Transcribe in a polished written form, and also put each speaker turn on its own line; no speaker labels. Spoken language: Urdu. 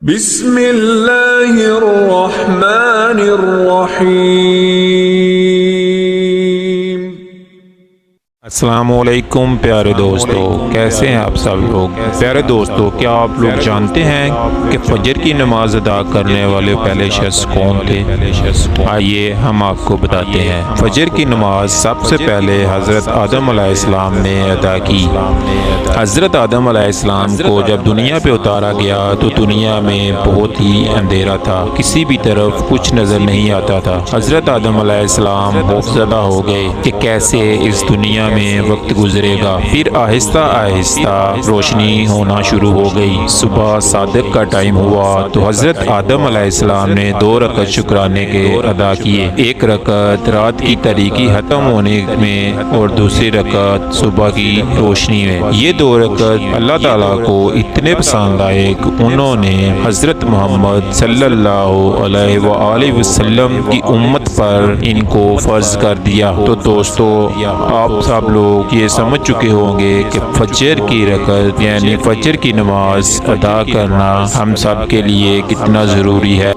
بسم اللہ الرحمن الرحیم۔
السلام علیکم پیارے دوستو، کیسے ہیں آپ سب لوگ؟ پیارے دوستو، کیا آپ لوگ جانتے ہیں کہ فجر کی نماز ادا کرنے والے پہلے شخص کون تھے؟ آئیے ہم آپ کو بتاتے ہیں۔ فجر کی نماز سب سے پہلے حضرت آدم علیہ السلام نے ادا کی۔ حضرت آدم علیہ السلام کو جب دنیا پہ اتارا گیا تو دنیا میں بہت ہی اندھیرا تھا، کسی بھی طرف کچھ نظر نہیں آتا تھا۔ حضرت آدم علیہ السلام خوفزدہ ہو گئے کہ کیسے اس دنیا میں وقت گزرے گا۔ پھر آہستہ آہستہ روشنی ہونا شروع ہو گئی۔ صبح صادق کا ٹائم ہوا تو حضرت آدم علیہ السلام نے 2 رکعت شکرانے کے ادا کیے، ایک رکعت رات کی تاریکی ختم ہونے میں اور دوسری رکعت صبح کی روشنی میں۔ یہ 2 رکعت اللہ تعالیٰ کو اتنے پسند آئے کہ انہوں نے حضرت محمد صلی اللہ علیہ وآلہ وسلم کی امت پر ان کو فرض کر دیا۔ تو دوستو، آپ سب لوگ یہ سمجھ چکے ہوں گے کہ فجر کی رکعت یعنی فجر کی نماز ادا کرنا ہم سب کے لیے کتنا ضروری ہے۔